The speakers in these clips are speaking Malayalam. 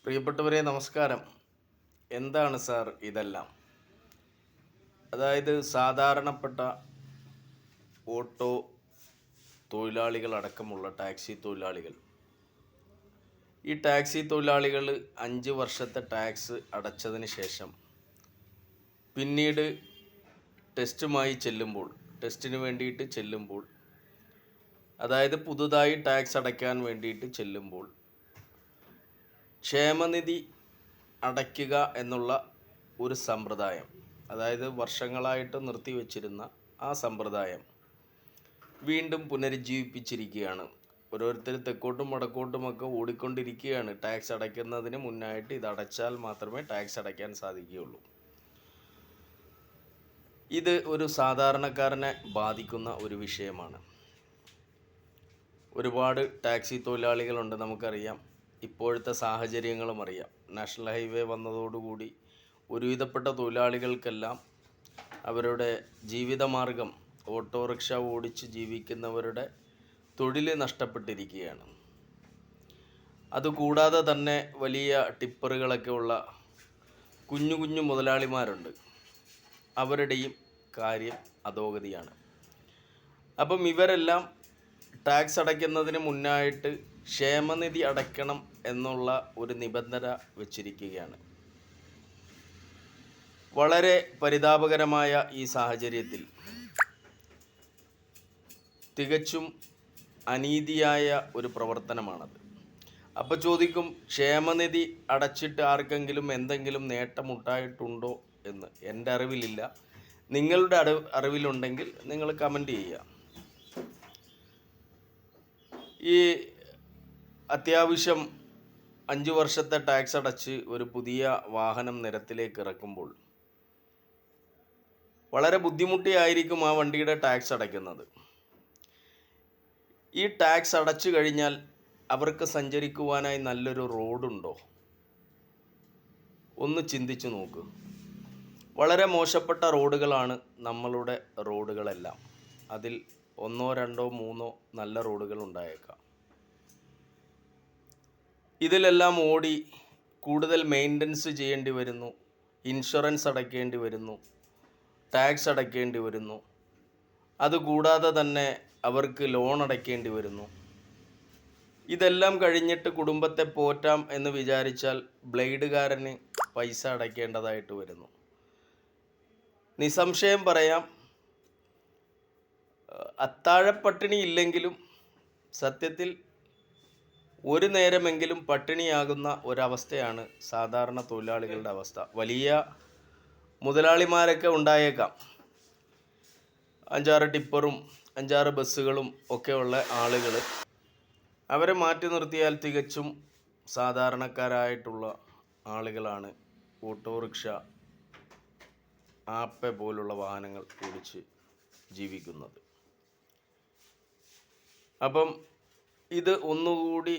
പ്രിയപ്പെട്ടവരെ നമസ്കാരം. എന്താണ് സാർ ഇതെല്ലാം? അതായത് സാധാരണപ്പെട്ട ഓട്ടോ തൊഴിലാളികൾ അടക്കമുള്ള ടാക്സി തൊഴിലാളികൾ, ഈ ടാക്സി തൊഴിലാളികൾ 5 വർഷത്തെ ടാക്സ് അടച്ചതിന് ശേഷം പിന്നീട് ടെസ്റ്റിന് വേണ്ടിയിട്ട് ചെല്ലുമ്പോൾ, അതായത് പുതുതായി ടാക്സ് അടയ്ക്കാൻ വേണ്ടിയിട്ട് ചെല്ലുമ്പോൾ ക്ഷേമനിധി അടയ്ക്കുക എന്നുള്ള ഒരു സമ്പ്രദായം, അതായത് വർഷങ്ങളായിട്ട് നിർത്തിവെച്ചിരുന്ന ആ സമ്പ്രദായം വീണ്ടും പുനരുജ്ജീവിപ്പിച്ചിരിക്കുകയാണ്. ഓരോരുത്തർ തെക്കോട്ടും വടക്കോട്ടുമൊക്കെ ഓടിക്കൊണ്ടിരിക്കുകയാണ്. ടാക്സ് അടയ്ക്കുന്നതിന് മുന്നായിട്ട് ഇത് അടച്ചാൽ മാത്രമേ ടാക്സ് അടയ്ക്കാൻ സാധിക്കുകയുള്ളൂ. ഇത് ഒരു സാധാരണക്കാരനെ ബാധിക്കുന്ന ഒരു വിഷയമാണ്. ഒരുപാട് ടാക്സി തൊഴിലാളികളുണ്ട്, നമുക്കറിയാം. ഇപ്പോഴത്തെ സാഹചര്യങ്ങളും അറിയാം. നാഷണൽ ഹൈവേ വന്നതോടുകൂടി ഒരുവിധപ്പെട്ട തൊഴിലാളികൾക്കെല്ലാം അവരുടെ ജീവിതമാർഗം, ഓട്ടോറിക്ഷ ഓടിച്ച് ജീവിക്കുന്നവരുടെ തൊഴിൽ നഷ്ടപ്പെട്ടിരിക്കുകയാണ്. അതുകൂടാതെ തന്നെ വലിയ ടിപ്പറുകളൊക്കെ ഉള്ള കുഞ്ഞു കുഞ്ഞു മുതലാളിമാരുണ്ട്. അവരുടെയും കാര്യം അധോഗതിയാണ്. അപ്പം ഇവരെല്ലാം ടാക്സ് അടയ്ക്കുന്നതിന് മുന്നായിട്ട് ക്ഷേമനിധി അടയ്ക്കണം എന്നുള്ള ഒരു നിബന്ധന വച്ചിരിക്കുകയാണ്. വളരെ പരിതാപകരമായ ഈ സാഹചര്യത്തിൽ തികച്ചും അനീതിയായ ഒരു പ്രവർത്തനമാണത്. അപ്പോൾ ചോദിക്കും, ക്ഷേമനിധി അടച്ചിട്ട് ആർക്കെങ്കിലും എന്തെങ്കിലും നേട്ടമുണ്ടായിട്ടുണ്ടോ എന്ന്. എൻ്റെ അറിവിലില്ല. നിങ്ങളുടെ അറിവിലുണ്ടെങ്കിൽ നിങ്ങൾ കമൻറ്റ് ചെയ്യുക. ഈ അത്യാവശ്യം 5 വർഷത്തെ ടാക്സ് അടച്ച് ഒരു പുതിയ വാഹനം നിരത്തിലേക്ക് ഇറക്കുമ്പോൾ വളരെ ബുദ്ധിമുട്ടിയായിരിക്കും ആ വണ്ടിയുടെ ടാക്സ് അടയ്ക്കുന്നത്. ഈ ടാക്സ് അടച്ചു കഴിഞ്ഞാൽ അവർക്ക് സഞ്ചരിക്കുവാനായി നല്ലൊരു റോഡുണ്ടോ? ഒന്ന് ചിന്തിച്ചു നോക്ക്. വളരെ മോശപ്പെട്ട റോഡുകളാണ് നമ്മളുടെ റോഡുകളെല്ലാം. അതിൽ 1, 2, 3 നല്ല റോഡുകൾ ഉണ്ടായേക്കാം. ഇതിലെല്ലാം ഓടി കൂടുതൽ മെയിൻ്റനൻസ് ചെയ്യേണ്ടി വരുന്നു, ഇൻഷുറൻസ് അടയ്ക്കേണ്ടി വരുന്നു, ടാക്സ് അടയ്ക്കേണ്ടി വരുന്നു. അതുകൂടാതെ തന്നെ അവർക്ക് ലോൺ അടയ്ക്കേണ്ടി വരുന്നു. ഇതെല്ലാം കഴിഞ്ഞിട്ട് കുടുംബത്തെ പോറ്റാം എന്ന് വിചാരിച്ചാൽ ബ്ലേഡുകാരന് പൈസ അടയ്ക്കേണ്ടതായിട്ട് വരുന്നു. നിസ്സംശയം പറയാം, അത്താഴപ്പട്ടിണി ഇല്ലെങ്കിലും സത്യത്തിൽ ഒരു നേരമെങ്കിലും പട്ടിണിയാകുന്ന ഒരവസ്ഥയാണ് സാധാരണ തൊഴിലാളികളുടെ അവസ്ഥ. വലിയ മുതലാളിമാരൊക്കെ ഉണ്ടായേക്കാം, 5-6 ടിപ്പറും 5-6 ബസ്സുകളും ഒക്കെ ഉള്ള ആളുകൾ. അവരെ മാറ്റി നിർത്തിയാൽ തികച്ചും സാധാരണക്കാരായിട്ടുള്ള ആളുകളാണ് ഓട്ടോറിക്ഷ, ആപ്പ പോലുള്ള വാഹനങ്ങൾ ഓടിച്ച് ജീവിക്കുന്നത്. അപ്പം ഇത് ഒന്നുകൂടി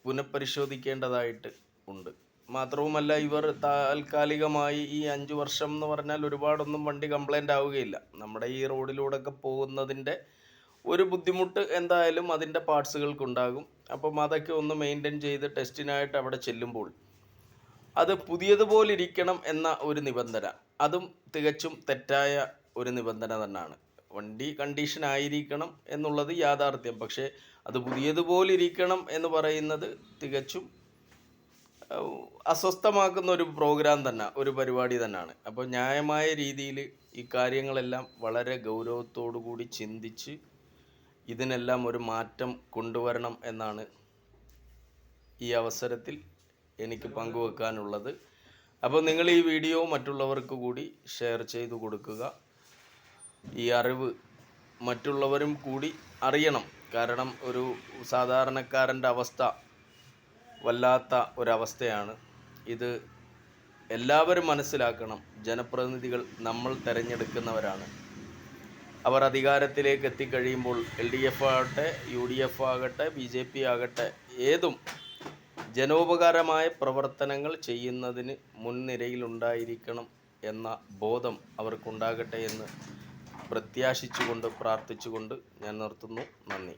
പുനഃപരിശോധിക്കേണ്ടതായിട്ട് ഉണ്ട്. മാത്രവുമല്ല, ഇവർ താൽക്കാലികമായി ഈ 5 വർഷം എന്ന് പറഞ്ഞാൽ ഒരുപാടൊന്നും വണ്ടി കംപ്ലൈൻ്റ് ആവുകയില്ല. നമ്മുടെ ഈ റോഡിലൂടെയൊക്കെ പോകുന്നതിൻ്റെ ഒരു ബുദ്ധിമുട്ട് എന്തായാലും അതിൻ്റെ പാർട്സുകൾക്കുണ്ടാകും. അപ്പം അതൊക്കെ ഒന്ന് മെയിൻറ്റെയിൻ ചെയ്ത് ടെസ്റ്റിനായിട്ട് അവിടെ ചെല്ലുമ്പോൾ അത് പുതിയതുപോലെ ഇരിക്കണം എന്ന ഒരു നിബന്ധന, അതും തികച്ചും തെറ്റായ ഒരു നിബന്ധന തന്നെയാണ്. വണ്ടി കണ്ടീഷൻ ആയിരിക്കണം എന്നുള്ളത് യാഥാർത്ഥ്യം. പക്ഷേ അത് പുതിയതുപോലെ ഇരിക്കണം എന്ന് പറയുന്നത് തികച്ചും അസ്വസ്ഥമാക്കുന്ന ഒരു പ്രോഗ്രാം തന്നെ, ഒരു പരിപാടി തന്നെയാണ്. അപ്പോൾ ന്യായമായ രീതിയിൽ ഈ കാര്യങ്ങളെല്ലാം വളരെ ഗൗരവത്തോടു കൂടി ചിന്തിച്ച് ഇതിനെല്ലാം ഒരു മാറ്റം കൊണ്ടുവരണം എന്നാണ് ഈ അവസരത്തിൽ എനിക്ക് പങ്കുവെക്കാനുള്ളത്. അപ്പോൾ നിങ്ങൾ ഈ വീഡിയോ മറ്റുള്ളവർക്ക് കൂടി ഷെയർ ചെയ്തു കൊടുക്കുക. ഈ അറിവ് മറ്റുള്ളവരും കൂടി അറിയണം. കാരണം ഒരു സാധാരണക്കാരൻ്റെ അവസ്ഥ വല്ലാത്ത ഒരവസ്ഥയാണ്. ഇത് എല്ലാവരും മനസ്സിലാക്കണം. ജനപ്രതിനിധികൾ നമ്മൾ തിരഞ്ഞെടുക്കുന്നവരാണ്. അവർ അധികാരത്തിലേക്ക് എത്തിക്കഴിയുമ്പോൾ LDF ആകട്ടെ, UDF ആകട്ടെ, BJP ആകട്ടെ, ഏതും ജനോപകാരമായ പ്രവർത്തനങ്ങൾ ചെയ്യുന്നതിന് മുൻനിരയിലുണ്ടായിരിക്കണം എന്ന ബോധം അവർക്കുണ്ടാകട്ടെ എന്ന് പ്രത്യാശിച്ചുകൊണ്ട് പ്രാർത്ഥിച്ചുകൊണ്ട് ഞാൻ നിർത്തുന്നു. നന്ദി.